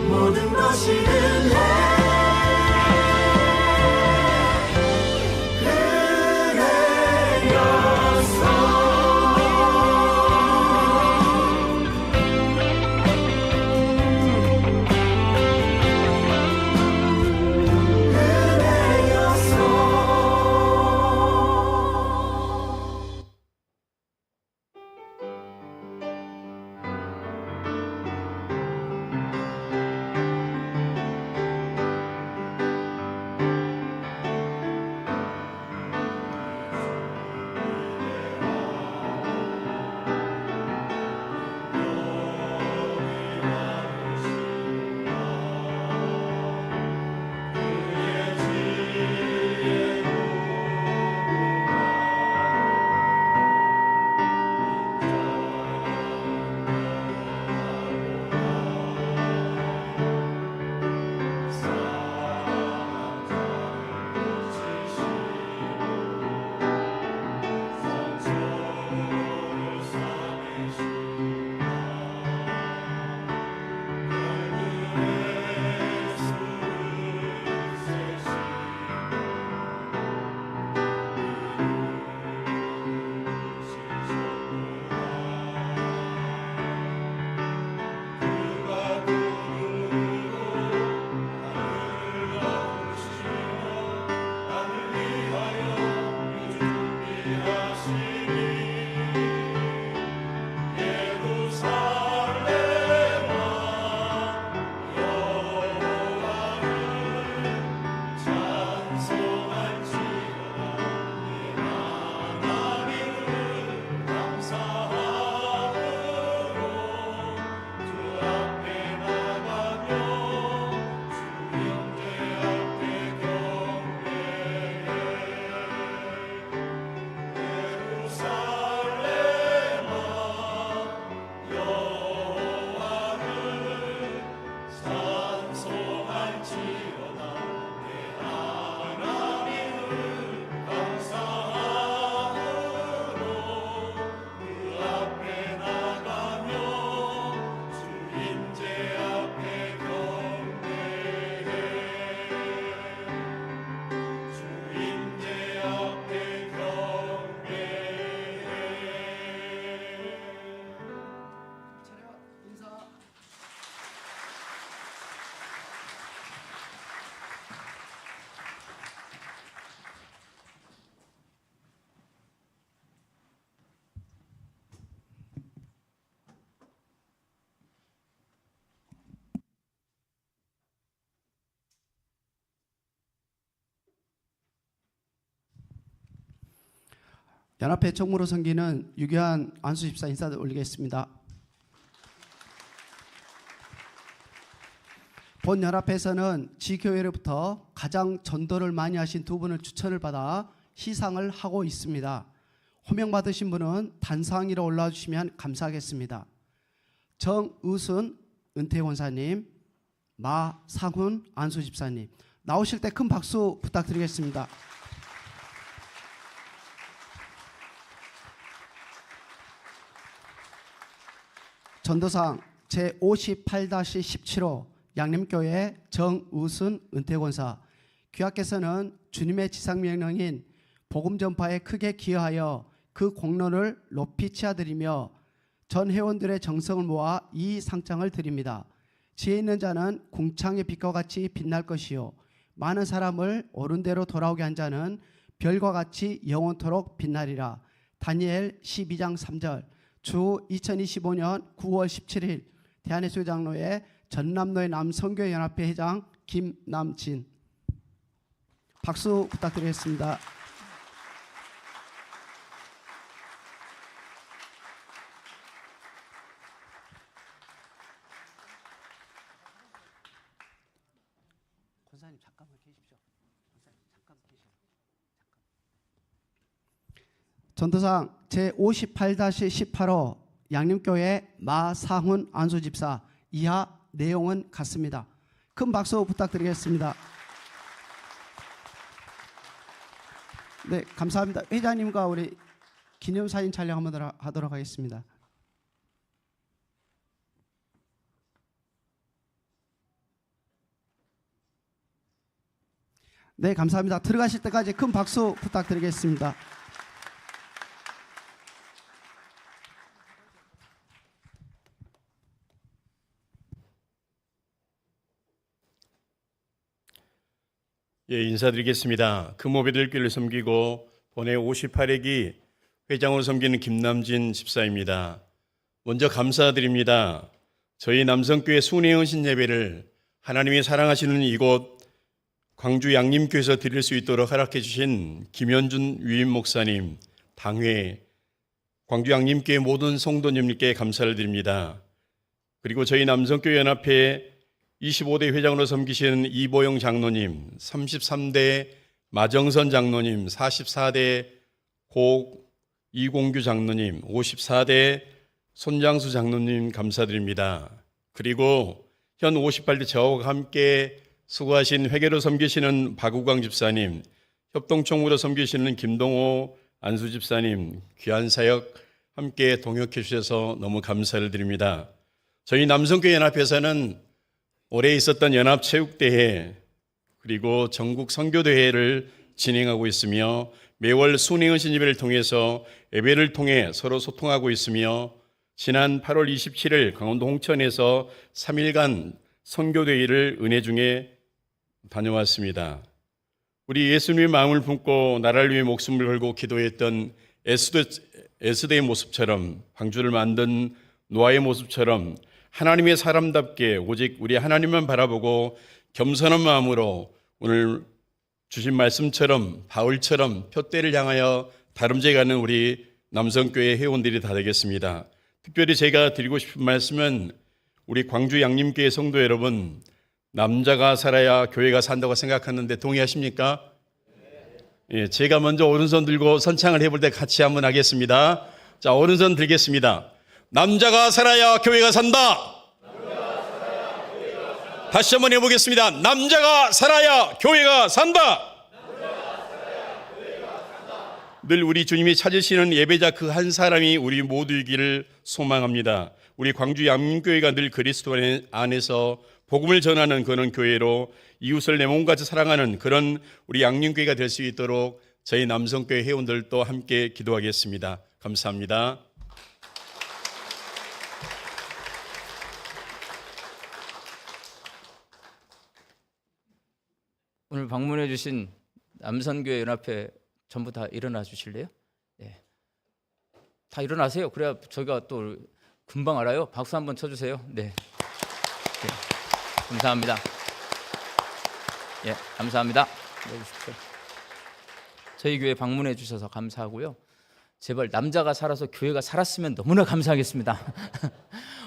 모든 것이 연합회 총무로 섬기는 유교한 안수 집사 인사 올리겠습니다. 본 연합회에서는 지교회로부터 가장 전도를 많이 하신 두 분을 추천을 받아 시상을 하고 있습니다. 호명받으신 분은 단상위로 올라와 주시면 감사하겠습니다. 정의순 은퇴권사님, 마상훈 안수 집사님 나오실 때 큰 박수 부탁드리겠습니다. 전도상 제58-17호 양림교회 정우순 은퇴권사 귀하께서는 주님의 지상명령인 복음 전파에 크게 기여하여 그 공로를 높이 치하드리며 전 회원들의 정성을 모아 이 상장을 드립니다. 지혜 있는 자는 궁창의 빛과 같이 빛날 것이요 많은 사람을 옳은 대로 돌아오게 한 자는 별과 같이 영원토록 빛나리라. 다니엘 12장 3절. 주 2025년 9월 17일 대한예수교 장로회 전남로의 남선교회 연합회 회장 김남진. 박수 부탁드리겠습니다. 권사님 잠깐만 계십시오. 권사님 잠깐 계시오. 전도상 제58-18호 양림교회 마상훈 안수집사 이하 내용은 같습니다. 큰 박수 부탁드리겠습니다. 네, 감사합니다. 회장님과 우리 기념사진 촬영 한번 하도록 하겠습니다. 네, 감사합니다. 들어가실 때까지 큰 박수 부탁드리겠습니다. 예, 인사드리겠습니다. 금오베들교를 섬기고 본회 58회기 회장으로 섬기는 김남진 집사입니다. 먼저 감사드립니다. 저희 남성교회 순회헌신 예배를 하나님이 사랑하시는 이곳 광주 양림교에서 드릴 수 있도록 허락해 주신 김현준 위임 목사님, 당회, 광주 양림교회 모든 성도님께 감사를 드립니다. 그리고 저희 남성교회 연합회 25대 회장으로 섬기시는 이보영 장로님, 33대 마정선 장로님, 44대 이공규 장로님, 54대 손장수 장로님 감사드립니다. 그리고 현 58대 저와 함께 수고하신 회계로 섬기시는 박우광 집사님, 협동총무로 섬기시는 김동호 안수 집사님, 귀한 사역 함께 동역해 주셔서 너무 감사를 드립니다. 저희 남성교회 연합회에서는 올해 있었던 연합체육대회 그리고 전국 선교대회를 진행하고 있으며 매월 순회헌신 예배를 통해서 예배를 통해 서로 소통하고 있으며 지난 8월 27일 강원도 홍천에서 3일간 선교대회를 은혜 중에 다녀왔습니다. 우리 예수님의 마음을 품고 나라를 위해 목숨을 걸고 기도했던 에스더의 모습처럼 광주를 만든 노아의 모습처럼 하나님의 사람답게 오직 우리 하나님만 바라보고 겸손한 마음으로 오늘 주신 말씀처럼 바울처럼 표대를 향하여 다름질가는 우리 남성교회 회원들이 다 되겠습니다. 특별히 제가 드리고 싶은 말씀은 우리 광주 양림교회 성도 여러분, 남자가 살아야 교회가 산다고 생각하는데 동의하십니까? 예, 제가 먼저 오른손 들고 선창을 해볼 때 같이 한번 하겠습니다. 자, 오른손 들겠습니다. 남자가 살아야 교회가 산다. 다시 한번 해보겠습니다. 남자가 살아야 교회가 산다. 늘 우리 주님이 찾으시는 예배자 그 한 사람이 우리 모두이기를 소망합니다. 우리 광주 양림교회가 늘 그리스도 안에서 복음을 전하는 그런 교회로 이웃을 내 몸같이 사랑하는 그런 우리 양림교회가 될 수 있도록 저희 남성교회 회원들도 함께 기도하겠습니다. 감사합니다. 오늘 방문해 주신 남선교회 연합회 전부 다 일어나 주실래요? 네. 다 일어나세요. 그래야 저희가 또 금방 알아요. 박수 한번 쳐주세요. 네. 네. 감사합니다. 예, 감사합니다. 저희 교회 방문해 주셔서 감사하고요. 제발 남자가 살아서 교회가 살았으면 너무나 감사하겠습니다.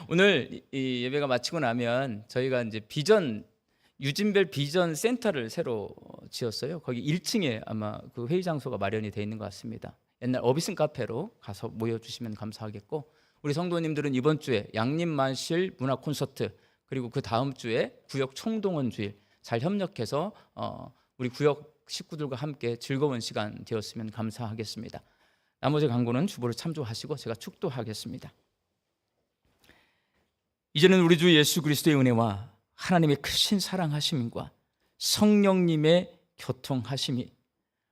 오늘 이 예배가 마치고 나면 저희가 이제 유진별 비전 센터를 새로 지었어요. 거기 1층에 아마 그 회의 장소가 마련이 되어 있는 것 같습니다. 옛날 어비슨 카페로 가서 모여주시면 감사하겠고, 우리 성도님들은 이번 주에 양림만실 문화 콘서트, 그리고 그 다음 주에 구역 총동원 주일 잘 협력해서 우리 구역 식구들과 함께 즐거운 시간 되었으면 감사하겠습니다. 나머지 광고는 주보를 참조하시고 제가 축도하겠습니다. 이제는 우리 주 예수 그리스도의 은혜와 하나님의 크신 사랑하심과 성령님의 교통하심이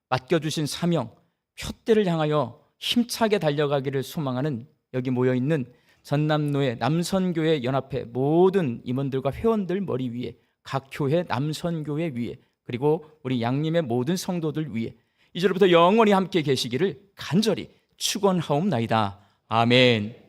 맡겨주신 사명, 표대를 향하여 힘차게 달려가기를 소망하는 여기 모여있는 전남로의 남선교회 연합회 모든 임원들과 회원들 머리 위에, 각 교회 남선교회 위에, 그리고 우리 양림의 모든 성도들 위에 이제부터 영원히 함께 계시기를 간절히 축원하옵나이다. 아멘.